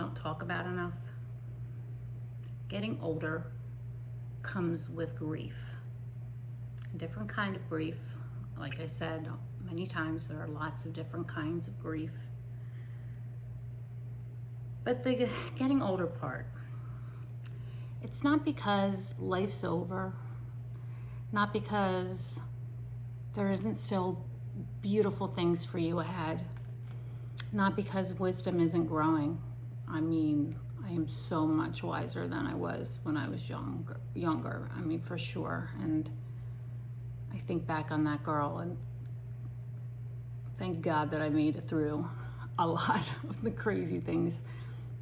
don't talk about enough. Getting older comes with grief. A different kind of grief. Like I said many times, there are lots of different kinds of grief. But the getting older part, it's not because life's over, not because there isn't still beautiful things for you ahead, not because wisdom isn't growing. I mean, I am so much wiser than I was when I was younger. I mean, for sure. And I think back on that girl and thank God that I made it through a lot of the crazy things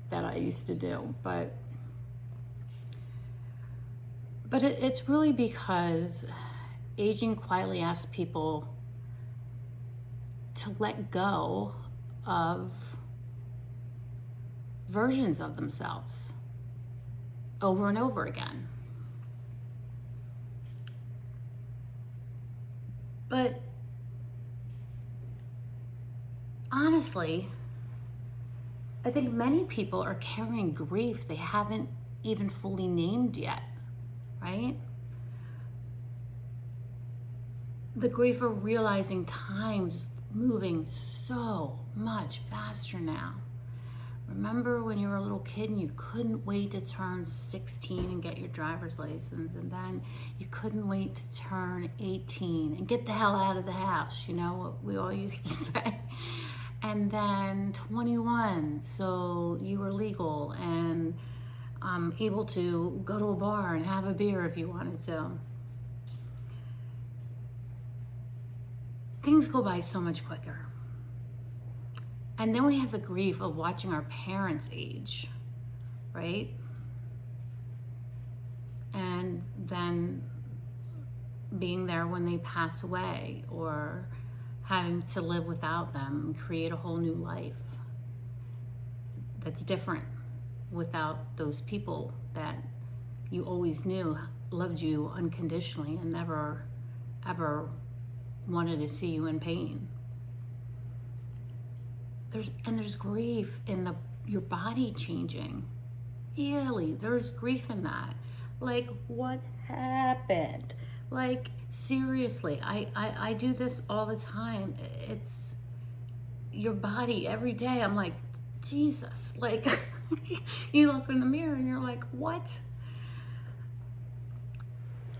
that I used to do. But it's really because aging quietly asks people to let go of versions of themselves over and over again. But honestly, I think many people are carrying grief they haven't even fully named yet, right? The grief of realizing time's moving so much faster now. Remember when you were a little kid and you couldn't wait to turn 16 and get your driver's license, and then you couldn't wait to turn 18 and get the hell out of the house, you know what we all used to say. And then 21, so you were legal and able to go to a bar and have a beer if you wanted to. Things go by so much quicker. And then we have the grief of watching our parents age, right? And then being there when they pass away, or having to live without them and create a whole new life that's different without those people that you always knew loved you unconditionally and never ever wanted to see you in pain. There's grief in your body changing. Really, there's grief in that. Like, what happened? Like, seriously, I do this all the time. It's your body every day. I'm like, Jesus, like, you look in the mirror and you're like, what?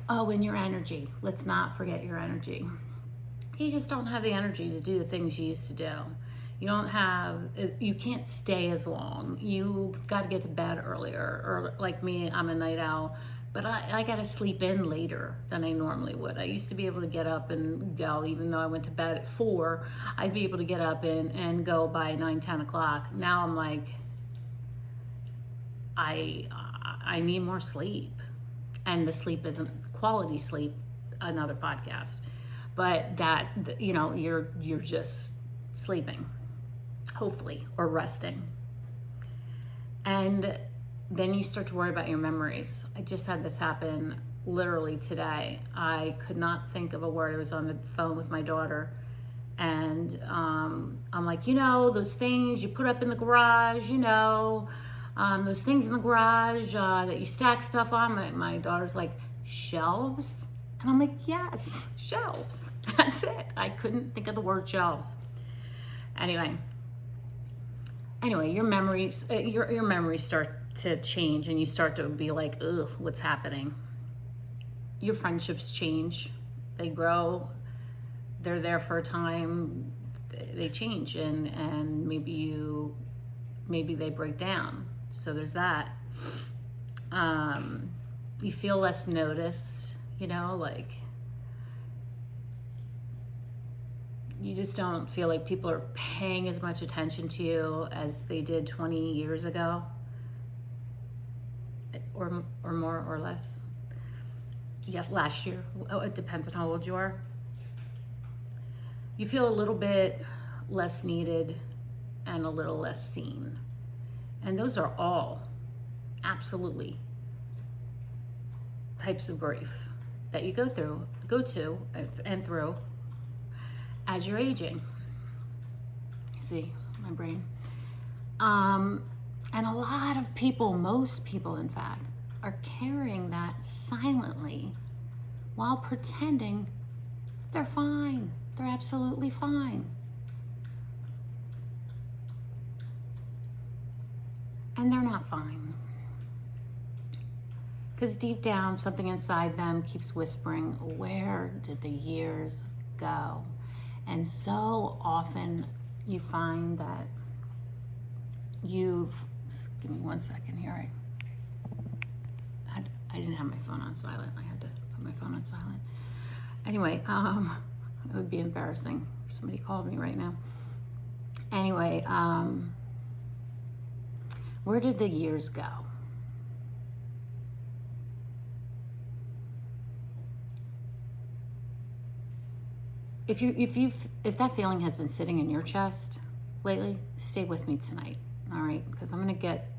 Oh, and your energy. Let's not forget your energy. You just don't have the energy to do the things you used to do. You can't stay as long. You've got to get to bed earlier. Or like me, I'm a night owl, but I got to sleep in later than I normally would. I used to be able to get up and go, even though I went to bed at 4, I'd be able to get up and go by 9, 10 o'clock. Now I'm like, I need more sleep. And the sleep isn't quality sleep, another podcast. But that, you're just sleeping, hopefully, or resting. And then you start to worry about your memories. I just had this happen literally today. I could not think of a word. I was on the phone with my daughter, and I'm like, those things you put up in the garage, those things in the garage that you stack stuff on. My daughter's like, shelves? And I'm like, yes, shelves. That's it. I couldn't think of the word shelves. Anyway, your memories start to change, and you start to be like, ugh, what's happening? Your friendships change. They grow. They're there for a time. They change, and maybe they break down. So there's that. You feel less noticed, like you just don't feel like people are paying as much attention to you as they did 20 years ago, or more or less. Yeah, last year. Oh, it depends on how old you are. You feel a little bit less needed and a little less seen. And those are all absolutely types of grief that you go to and through as you're aging. See, my brain. And And a lot of people, most people in fact, are carrying that silently while pretending they're fine. They're absolutely fine. And they're not fine. Because deep down, something inside them keeps whispering, where did the years go? And so often you find that give me 1 second here. I didn't have my phone on silent. I had to put my phone on silent. Anyway, it would be embarrassing if somebody called me right now. Anyway, where did the years go? If that feeling has been sitting in your chest lately, stay with me tonight, all right? Because I'm going to get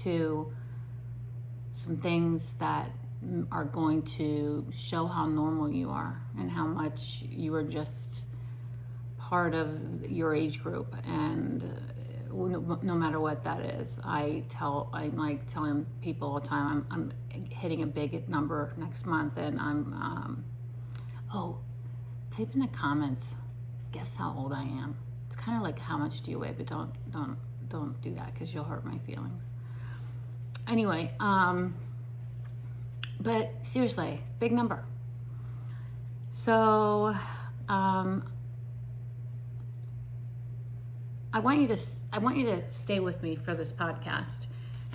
to some things that are going to show how normal you are and how much you are just part of your age group. And no matter what that is, I'm like telling people all the time, I'm hitting a big number next month, and type in the comments, guess how old I am. It's kind of like, how much do you weigh? But don't do that, because you'll hurt my feelings. Anyway, but seriously, big number. So I want you to stay with me for this podcast,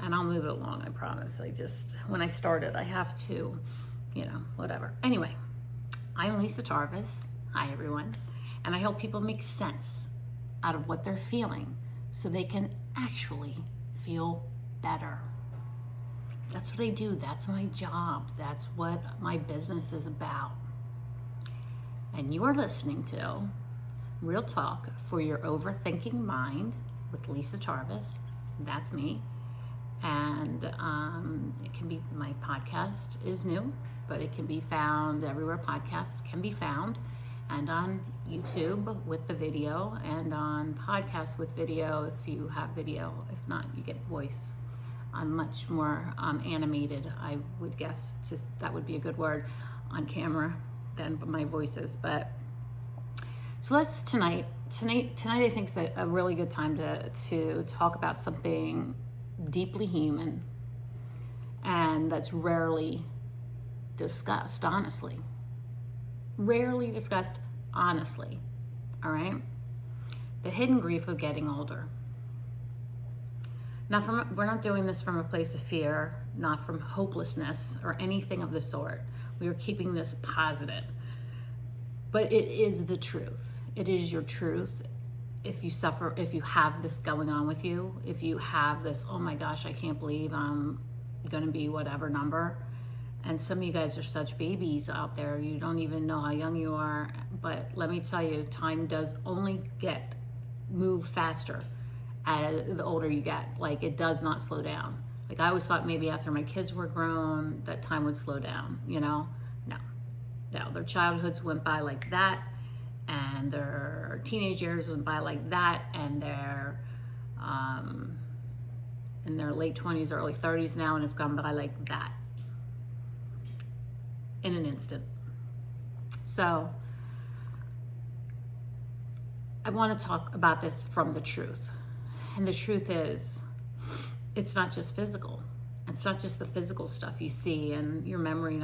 and I'll move it along, I promise. When I started, I have to, whatever. Anyway, I'm Lisa Tarves. Hi, everyone. And I help people make sense out of what they're feeling so they can actually feel better. That's what I do. That's my job. That's what my business is about. And you are listening to Real Talk for Your Overthinking Mind with Lisa Tarves. That's me. And it can be, my podcast is new, but it can be found everywhere podcasts can be found, and on YouTube with the video, and on podcasts with video if you have video. If not, you get voice. I'm much more animated, I would guess. That would be a good word, on camera than my voice is. But so let's tonight I think is a really good time to talk about something deeply human, and that's rarely discussed honestly. Rarely discussed honestly. All right? The hidden grief of getting older. We're not doing this from a place of fear, not from hopelessness or anything of the sort. We are keeping this positive. But it is the truth. It is your truth. If you suffer, if you have this going on with you, if you have this, oh my gosh, I can't believe I'm going to be whatever number. And some of you guys are such babies out there. You don't even know how young you are. But let me tell you, time does only move faster as the older you get. Like, it does not slow down. Like, I always thought maybe after my kids were grown that time would slow down, No, their childhoods went by like that, and their teenage years went by like that, and they're in their late 20s, early 30s now, and it's gone by like that in an instant. So I want to talk about this from the truth. And the truth is, it's not just physical. It's not just the physical stuff you see and your memory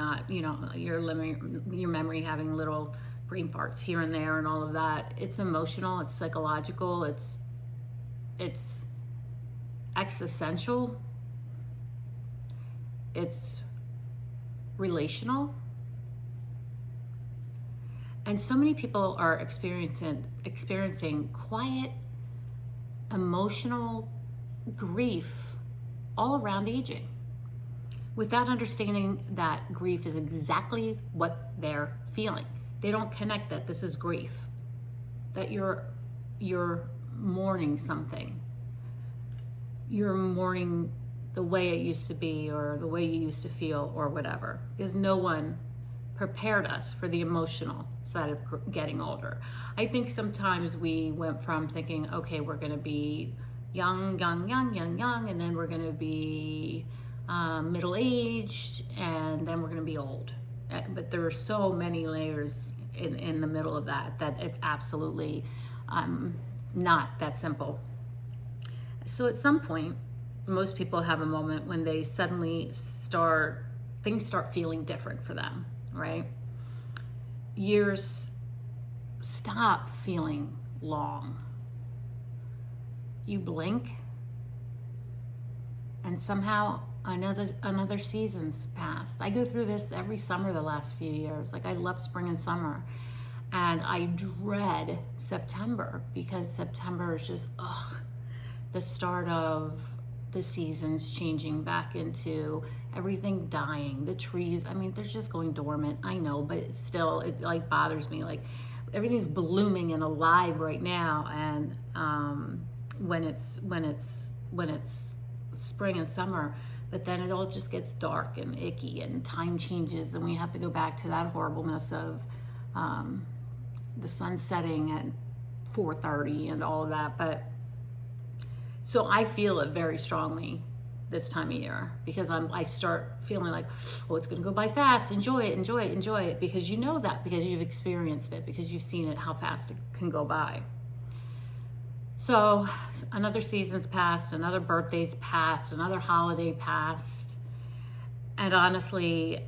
your memory having little brain parts here and there and all of that. It's emotional, it's psychological, it's existential, it's relational. And so many people are experiencing quiet, emotional grief all around aging, without understanding that grief is exactly what they're feeling. They don't connect that this is grief, that you're mourning something. You're mourning the way it used to be, or the way you used to feel, or whatever, because no one prepared us for the emotional side of getting older. I think sometimes we went from thinking, okay, we're going to be young, young, young, young, young, and then we're going to be middle-aged, and then we're going to be old. But there are so many layers in the middle of that it's absolutely not that simple. So at some point, most people have a moment when they suddenly things start feeling different for them, right? Years stop feeling long. You blink, and somehow another season's passed. I go through this every summer the last few years. Like, I love spring and summer, and I dread September, because September is just the start of the seasons changing back into everything dying. The trees, I mean, they're just going dormant. I know, but still, it like bothers me. Like, everything's blooming and alive right now, and when it's spring and summer, but then it all just gets dark and icky, and time changes, and we have to go back to that horribleness of the sun setting at 4:30 and all of that. But so I feel it very strongly this time of year, because I start feeling like, oh, it's going to go by fast. Enjoy it, enjoy it, enjoy it, because you know that, because you've experienced it, because you've seen it, how fast it can go by. So another season's passed, another birthday's passed, another holiday passed. And honestly,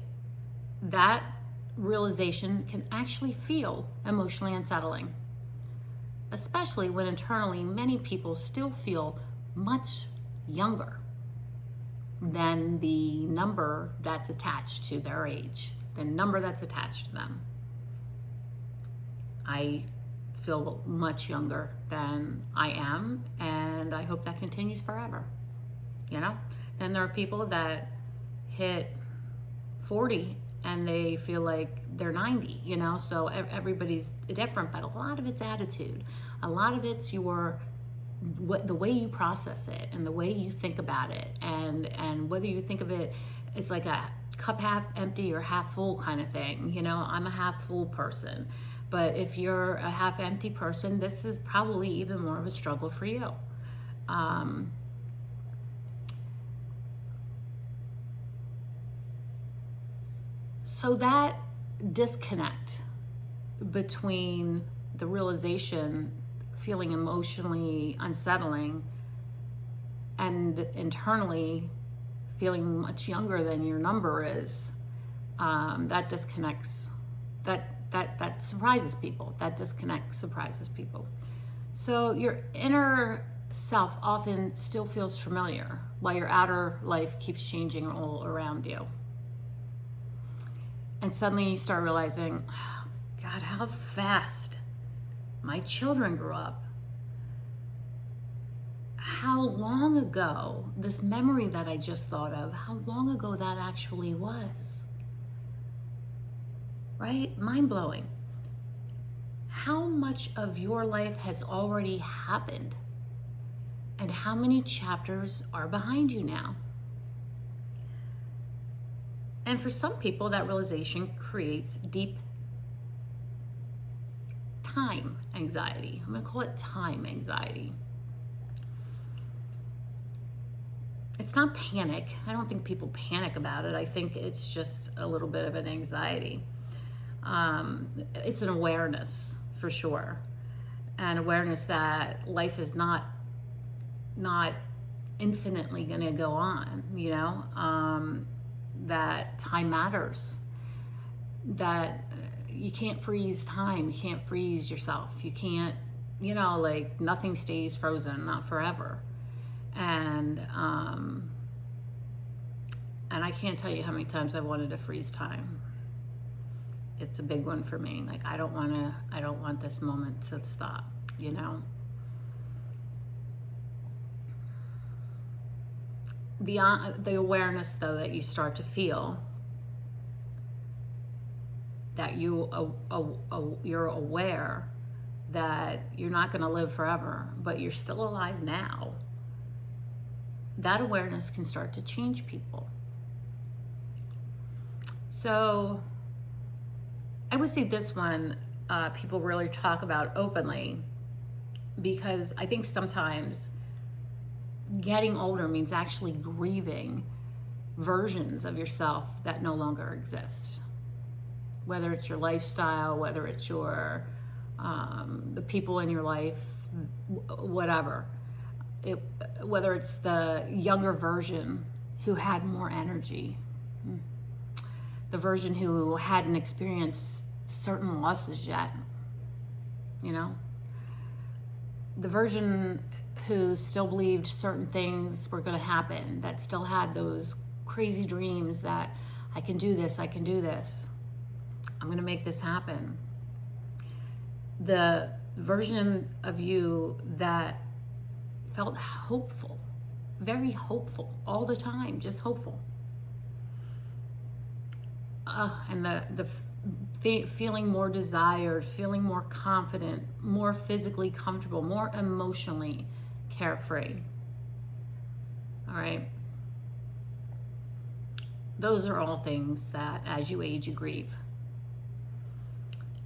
that realization can actually feel emotionally unsettling, especially when internally many people still feel much younger than the number that's attached to their age, the number that's attached to them. I feel much younger than I am, and I hope that continues forever, you know? Then there are people that hit 40 and they feel like they're 90, you know? So everybody's different, but a lot of it's attitude. A lot of it's the way you process it and the way you think about it, and whether you think of it as like a cup half empty or half full kind of thing. You know, I'm a half full person, but if you're a half empty person, this is probably even more of a struggle for you. So that disconnect between the realization, feeling emotionally unsettling, and internally feeling much younger than your number is, that disconnects, that surprises people. That disconnect surprises people. So your inner self often still feels familiar, while your outer life keeps changing all around you. And suddenly you start realizing, oh, God, how fast my children grew up. How long ago, this memory that I just thought of, how long ago that actually was. Right? Mind-blowing. How much of your life has already happened? And how many chapters are behind you now? And for some people, that realization creates deep time anxiety. I'm going to call it time anxiety. It's not panic. I don't think people panic about it. I think it's just a little bit of an anxiety. It's an awareness, for sure. An awareness that life is not infinitely going to go on, you know? That time matters. That you can't freeze time. You can't freeze yourself. You can't, you know, like, nothing stays frozen, not forever. And I can't tell you how many times I wanted to freeze time. It's a big one for me. Like, I don't want this moment to stop, you know? The awareness, though, that you start to feel, that you're aware that you're not going to live forever, but you're still alive now, that awareness can start to change people. So I would say this one, people really talk about openly, because I think sometimes getting older means actually grieving versions of yourself that no longer exist. Whether it's your lifestyle, whether it's your the people in your life, whatever. Whether it's the younger version who had more energy, the version who hadn't experienced certain losses yet, you know, the version who still believed certain things were going to happen, that still had those crazy dreams that I can do this, I'm going to make this happen. The version of you that felt hopeful, very hopeful all the time, just hopeful. And the feeling more desired, feeling more confident, more physically comfortable, more emotionally carefree. All right. Those are all things that as you age, you grieve.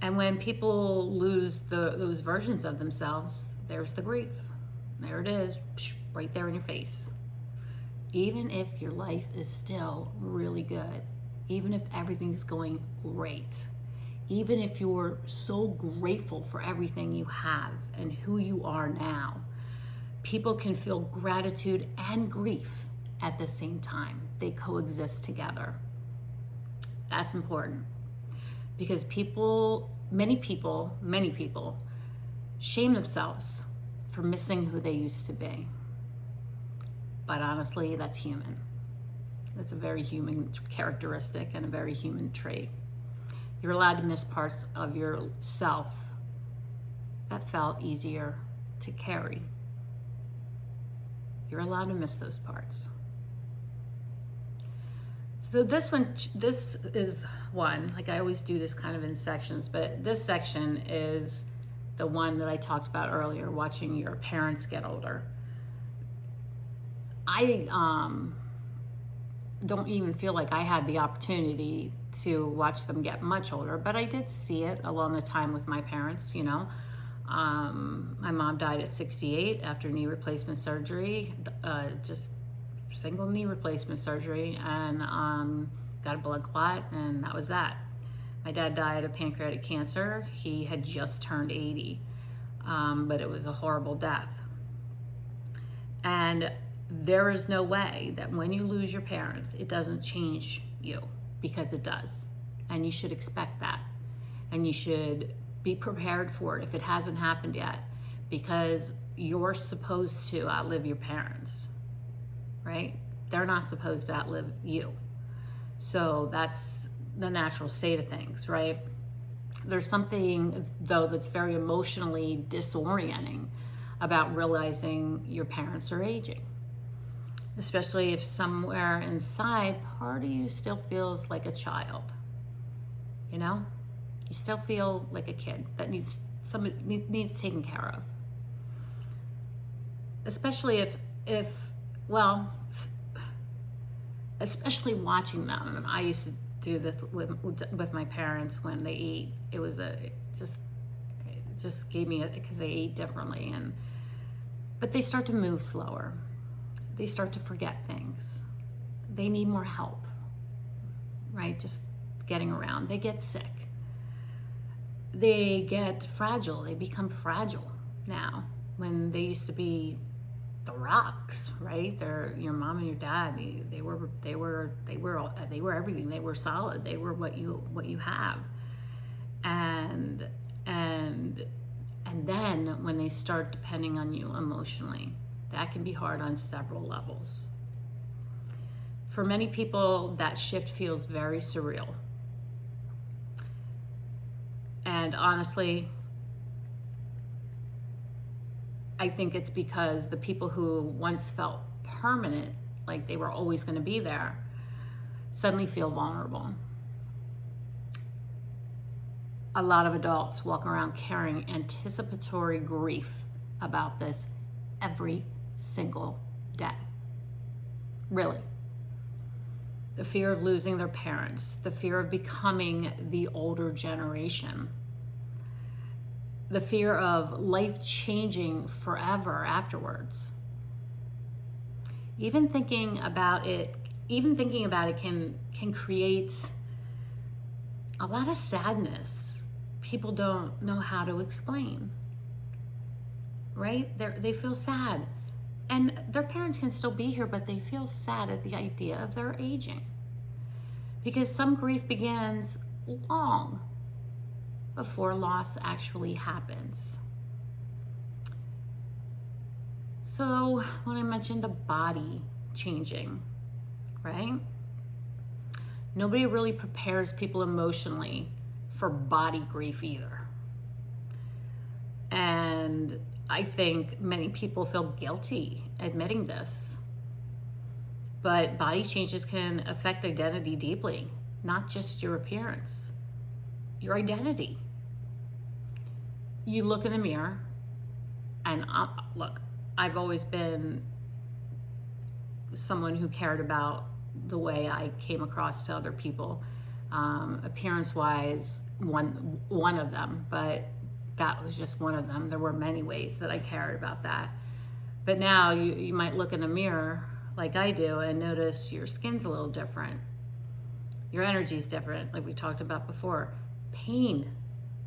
And when people lose those versions of themselves, there's the grief. There it is, right there in your face. Even if your life is still really good, even if everything's going great, even if you're so grateful for everything you have and who you are now, people can feel gratitude and grief at the same time. They coexist together. That's important because many people shame themselves for missing who they used to be. But honestly, that's human. It's a very human characteristic and a very human trait. You're allowed to miss parts of yourself that felt easier to carry. You're allowed to miss those parts. So this is one, like I always do this kind of in sections, but this section is the one that I talked about earlier, watching your parents get older. I don't even feel like I had the opportunity to watch them get much older, but I did see it along the time with my parents, you know. My mom died at 68 after knee replacement surgery, just single knee replacement surgery, and got a blood clot, and that was that. My dad died of pancreatic cancer. He had just turned 80, but it was a horrible death. And there is no way that when you lose your parents, it doesn't change you, because it does. And you should expect that. And you should be prepared for it if it hasn't happened yet, because you're supposed to outlive your parents, right? They're not supposed to outlive you. So that's the natural state of things, right? There's something, though, that's very emotionally disorienting about realizing your parents are aging. Especially if somewhere inside, part of you still feels like a child. You know? You still feel like a kid that needs taken care of. Especially especially watching them. And I used to do this with my parents when they ate. It just gave me because they ate differently, but they start to move slower. They start to forget things. They need more help, right? Just getting around. They get sick. They get fragile. They become fragile now, when they used to be the rocks, right? They're your mom and your dad. They were everything. They were solid. They were what you have. And then when they start depending on you emotionally, that can be hard on several levels. For many people, that shift feels very surreal. And honestly, I think it's because the people who once felt permanent, like they were always going to be there, suddenly feel vulnerable. A lot of adults walk around carrying anticipatory grief about this every single day. Really. The fear of losing their parents, the fear of becoming the older generation, the fear of life changing forever afterwards. Even thinking about it, can create a lot of sadness people don't know how to explain, right? They feel sad. And their parents can still be here, but they feel sad at the idea of their aging. Because some grief begins long before loss actually happens. So when I mentioned the body changing, right? Nobody really prepares people emotionally for body grief either. And I think many people feel guilty admitting this. But body changes can affect identity deeply, not just your appearance, your identity. You look in the mirror, and look, I've always been someone who cared about the way I came across to other people, appearance-wise, one of them, but that was just one of them. There were many ways that I cared about that. But now you might look in the mirror like I do and notice your skin's a little different. Your energy's different, like we talked about before. Pain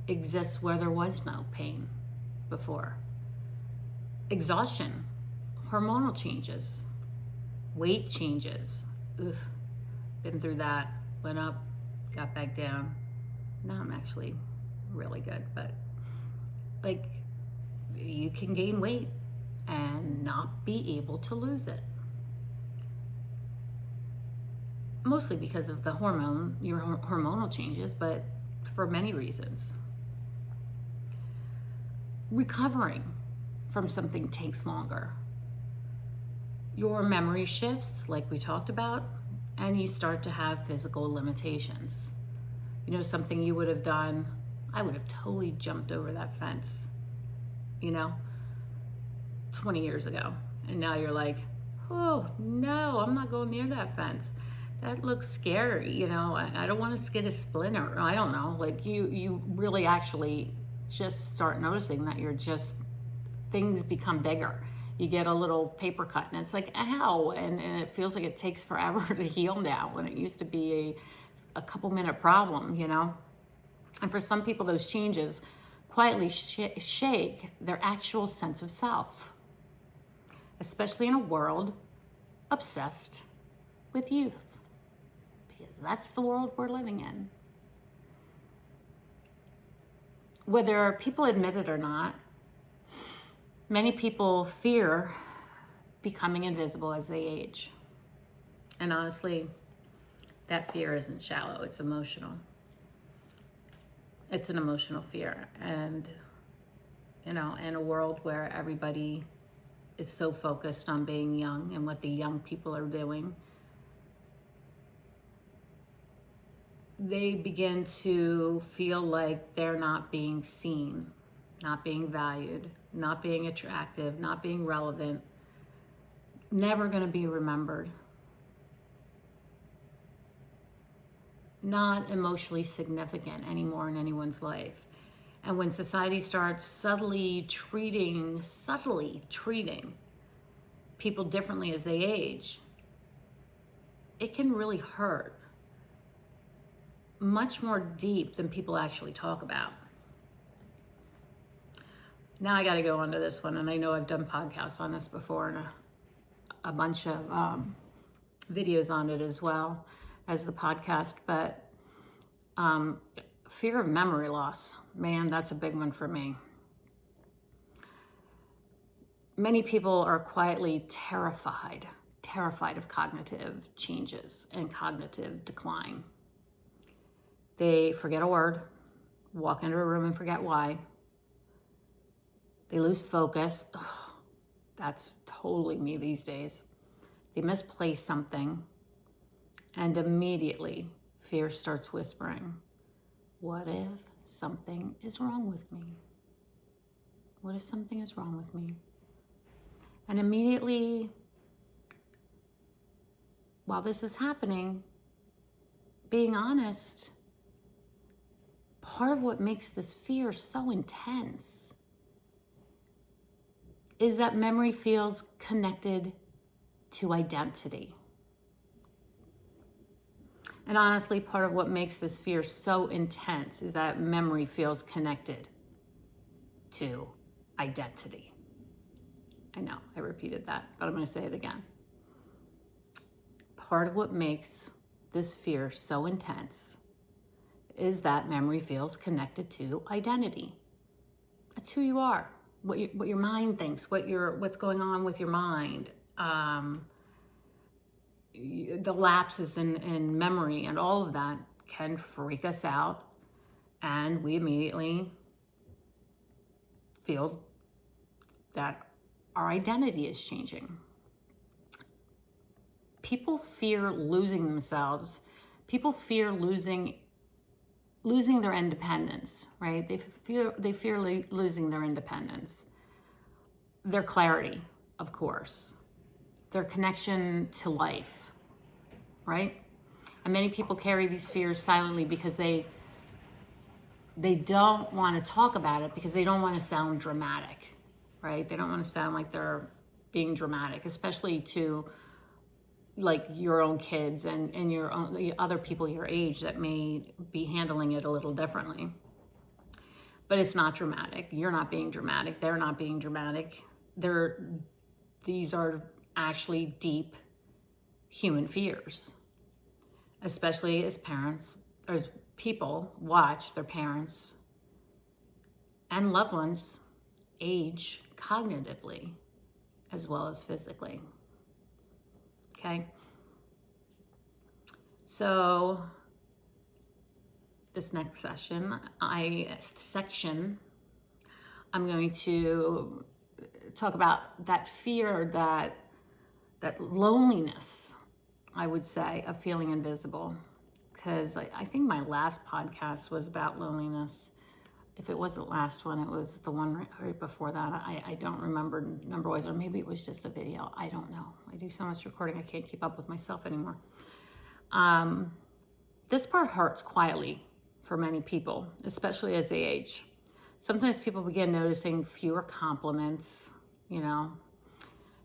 exists where there was no pain before. Exhaustion, hormonal changes, weight changes. Ugh, been through that. Went up, got back down. Now I'm actually really good, but like, you can gain weight and not be able to lose it. Mostly because of your hormonal changes, but for many reasons. Recovering from something takes longer. Your memory shifts, like we talked about, and you start to have physical limitations. You know, something you would have done, I would have totally jumped over that fence, 20 years ago. And now you're like, oh no, I'm not going near that fence. That looks scary, I don't want to get a splinter. I don't know, like you really actually just start noticing that things become bigger. You get a little paper cut and it's like, ow, and it feels like it takes forever to heal now when it used to be a couple minute problem, And for some people, those changes quietly shake their actual sense of self, especially in a world obsessed with youth, because that's the world we're living in. Whether people admit it or not, many people fear becoming invisible as they age. And honestly, that fear isn't shallow, it's emotional. It's an emotional fear. And, in a world where everybody is so focused on being young and what the young people are doing, they begin to feel like they're not being seen, not being valued, not being attractive, not being relevant, never going to be remembered, not emotionally significant anymore in anyone's life. And when society starts subtly treating people differently as they age, it can really hurt much more deep than people actually talk about. Now I got to go on to this one, and I know I've done podcasts on this before and a bunch of videos on it as well as the podcast, but fear of memory loss, man, that's a big one for me. Many people are quietly terrified of cognitive changes and cognitive decline. They forget a word, walk into a room and forget why. They lose focus. Ugh, that's totally me these days. They misplace something, and immediately fear starts whispering, what if something is wrong with me? What if something is wrong with me? And immediately, while this is happening, being honest, part of what makes this fear so intense is that memory feels connected to identity. And honestly, part of what makes this fear so intense is that memory feels connected to identity. I know, I repeated that, but I'm going to say it again. Part of what makes this fear so intense is that memory feels connected to identity. That's who you are, what your mind thinks, what's going on with your mind, the lapses in memory and all of that can freak us out, and we immediately feel that our identity is changing. People fear losing themselves. People fear losing their independence, right? They fear losing their independence, their clarity, of course, their connection to life, right? And many people carry these fears silently because they don't want to talk about it, because they don't want to sound dramatic, right? They don't want to sound like they're being dramatic, especially to like your own kids and the other people your age that may be handling it a little differently. But it's not dramatic. You're not being dramatic. They're not being dramatic. These are actually deep human fears, especially as parents, or as people watch their parents and loved ones age cognitively as well as physically. Okay? So this next section, I'm going to talk about that fear, that loneliness, I would say, of feeling invisible. Because I think my last podcast was about loneliness. If it wasn't the last one, it was the one right before that. I don't remember number-wise, or maybe it was just a video. I don't know. I do so much recording, I can't keep up with myself anymore. This part hurts quietly for many people, especially as they age. Sometimes people begin noticing fewer compliments,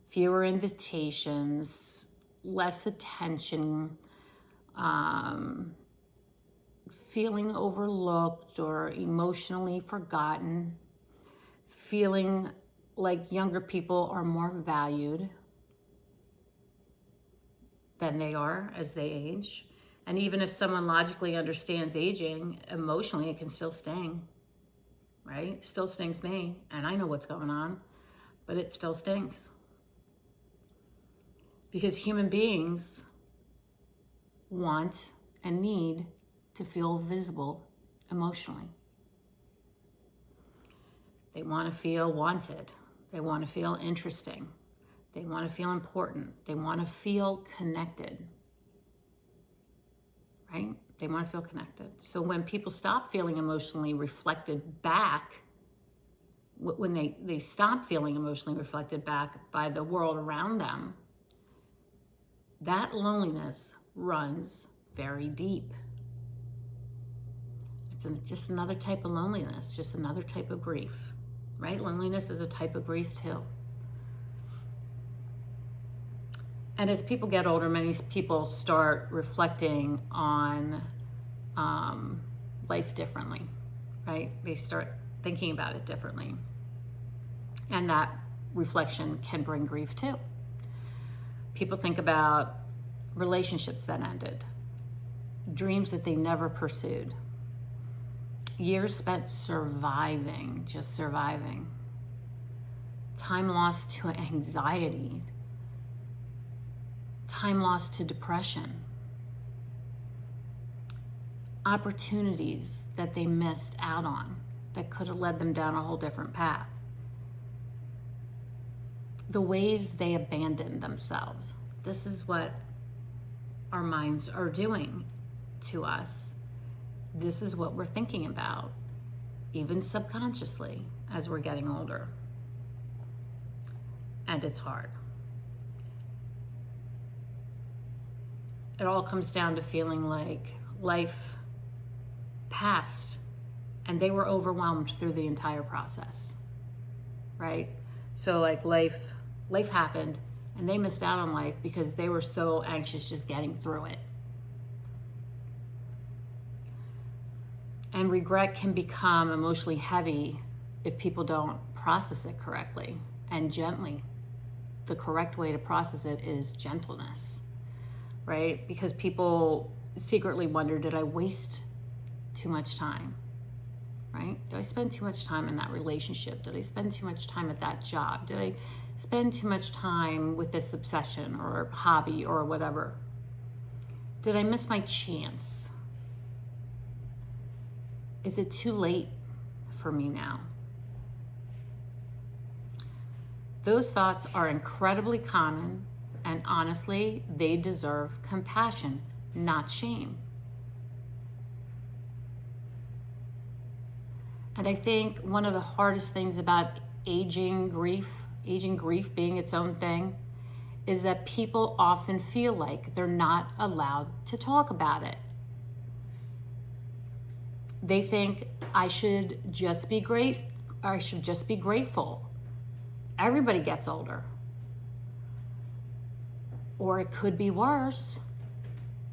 fewer invitations, less attention, feeling overlooked or emotionally forgotten, feeling like younger people are more valued than they are as they age. And even if someone logically understands aging, emotionally it can still sting, right? It still stings me, and I know what's going on, but it still stings. Because human beings want and need to feel visible emotionally. They want to feel wanted. They want to feel interesting. They want to feel important. They want to feel connected, right? They want to feel connected. So when people stop feeling emotionally reflected back, when they stop feeling emotionally reflected back by the world around them, that loneliness runs very deep. It's just another type of loneliness, just another type of grief, right? Loneliness is a type of grief too. And as people get older, many people start reflecting on life differently, right? They start thinking about it differently. And that reflection can bring grief too. People think about relationships that ended, dreams that they never pursued, years spent surviving, just surviving, time lost to anxiety, time lost to depression, opportunities that they missed out on that could have led them down a whole different path, the ways they abandoned themselves. This is what our minds are doing to us. This is what we're thinking about, even subconsciously, as we're getting older. And it's hard. It all comes down to feeling like life passed and they were overwhelmed through the entire process, right? So like life happened and they missed out on life because they were so anxious just getting through it. And regret can become emotionally heavy if people don't process it correctly and gently. The correct way to process it is gentleness, right? Because people secretly wonder, did I waste too much time, right? Did I spend too much time in that relationship? Did I spend too much time at that job? Did I spend too much time with this obsession or hobby or whatever? Did I miss my chance? Is it too late for me now? Those thoughts are incredibly common, and honestly, they deserve compassion, not shame. And I think one of the hardest things about aging grief being its own thing, is that people often feel like they're not allowed to talk about it. They think I should just be grateful. Everybody gets older. Or it could be worse.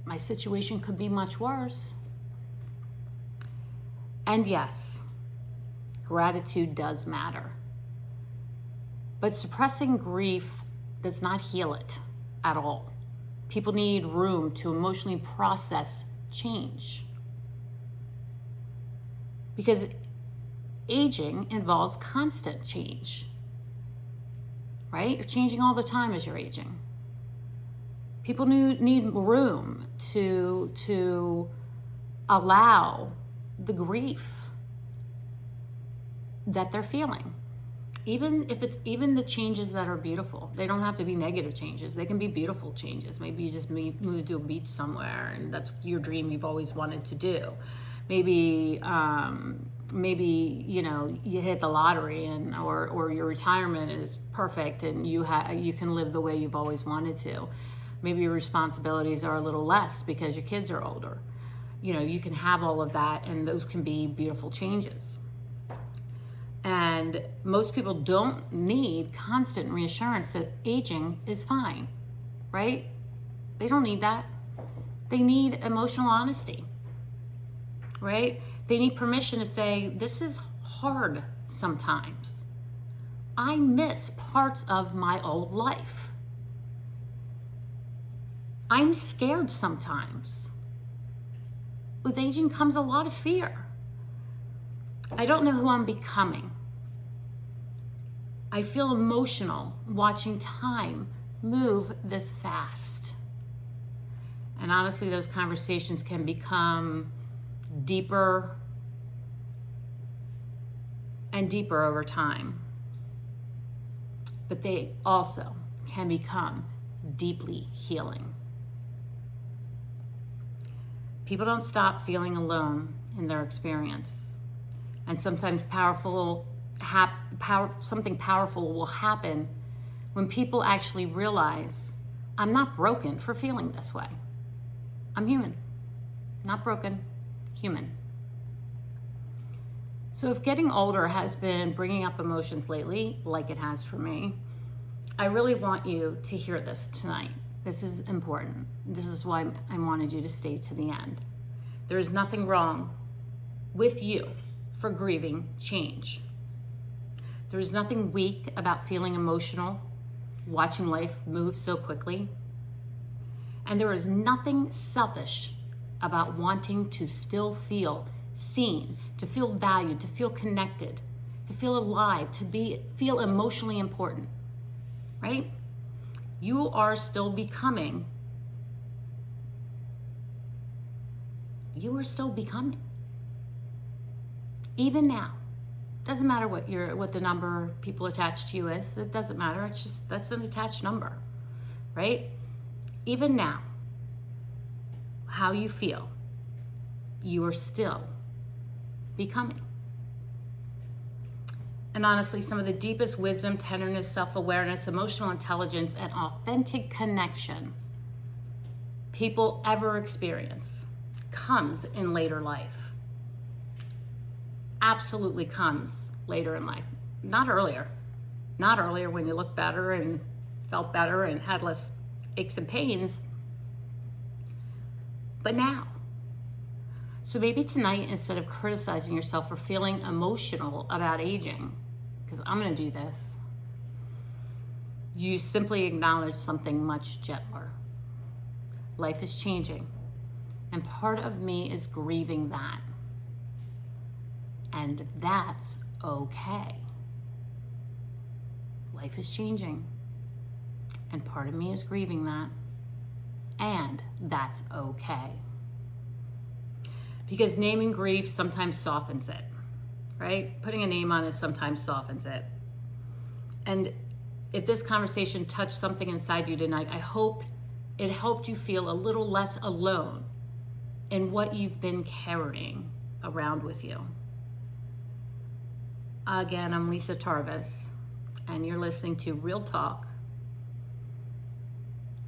My situation could be much worse. And yes, gratitude does matter. But suppressing grief does not heal it at all. People need room to emotionally process change. Because aging involves constant change, right? You're changing all the time as you're aging. People need room to allow the grief that they're feeling. Even if it's even the changes that are beautiful. They don't have to be negative changes. They can be beautiful changes. Maybe you just move to a beach somewhere and that's your dream you've always wanted to do. Maybe you hit the lottery or your retirement is perfect and you can live the way you've always wanted to. Maybe your responsibilities are a little less because your kids are older. You can have all of that, and those can be beautiful changes. And most people don't need constant reassurance that aging is fine, right? They don't need that. They need emotional honesty, right? They need permission to say, this is hard sometimes. I miss parts of my old life. I'm scared sometimes. With aging comes a lot of fear. I don't know who I'm becoming. I feel emotional watching time move this fast. And honestly, those conversations can become deeper and deeper over time. But they also can become deeply healing. People don't stop feeling alone in their experience. And sometimes something powerful will happen when people actually realize, I'm not broken for feeling this way. I'm human, not broken, human. So if getting older has been bringing up emotions lately, like it has for me, I really want you to hear this tonight. This is important. This is why I wanted you to stay to the end. There is nothing wrong with you for grieving change. There is nothing weak about feeling emotional, watching life move so quickly. And there is nothing selfish about wanting to still feel seen, to feel valued, to feel connected, to feel alive, to feel emotionally important, right? You are still becoming. You are still becoming. Even now. Doesn't matter what the number people attach to you is. It doesn't matter. It's just, that's an attached number, right? Even now, how you feel, you are still becoming. And honestly, some of the deepest wisdom, tenderness, self-awareness, emotional intelligence, and authentic connection people ever experience comes in later life. Absolutely comes later in life. Not earlier. Not earlier when you look better and felt better and had less aches and pains. But now. So maybe tonight, instead of criticizing yourself for feeling emotional about aging, because I'm going to do this, you simply acknowledge something much gentler. Life is changing, and part of me is grieving that. And that's okay. Life is changing, and part of me is grieving that, and that's okay. Because naming grief sometimes softens it, right? Putting a name on it sometimes softens it. And if this conversation touched something inside you tonight, I hope it helped you feel a little less alone in what you've been carrying around with you. Again, I'm Lisa Tarves, and you're listening to Real Talk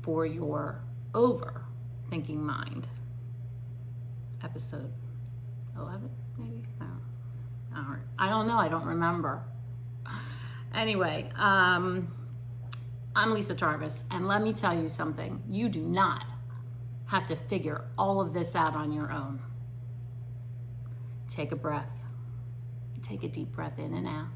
for your overthinking mind. Episode 11, maybe? I don't know. I don't remember. Anyway, I'm Lisa Tarves, and let me tell you something. You do not have to figure all of this out on your own. Take a breath. Take a deep breath in and out.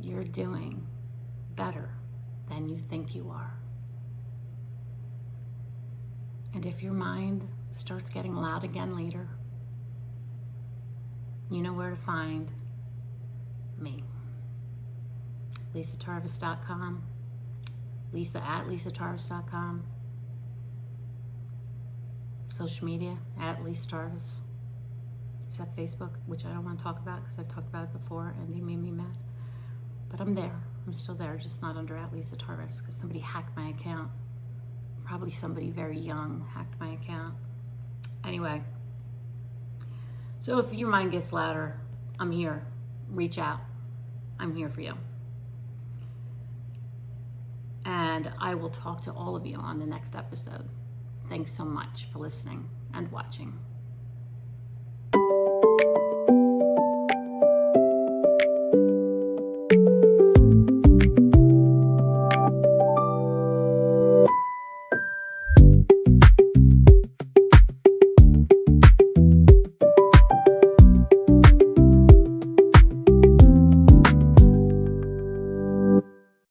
You're doing better than you think you are. And if your mind starts getting loud again later, you know where to find me. LisaTarves.com, Lisa@LisaTarves.com, social media @LisaTarves, except Facebook, which I don't want to talk about because I've talked about it before and they made me mad. But I'm there. I'm still there, just not under @LisaTarves because somebody hacked my account. Probably somebody very young hacked my account. Anyway, so if your mind gets louder, I'm here. Reach out. I'm here for you. And I will talk to all of you on the next episode. Thanks so much for listening and watching.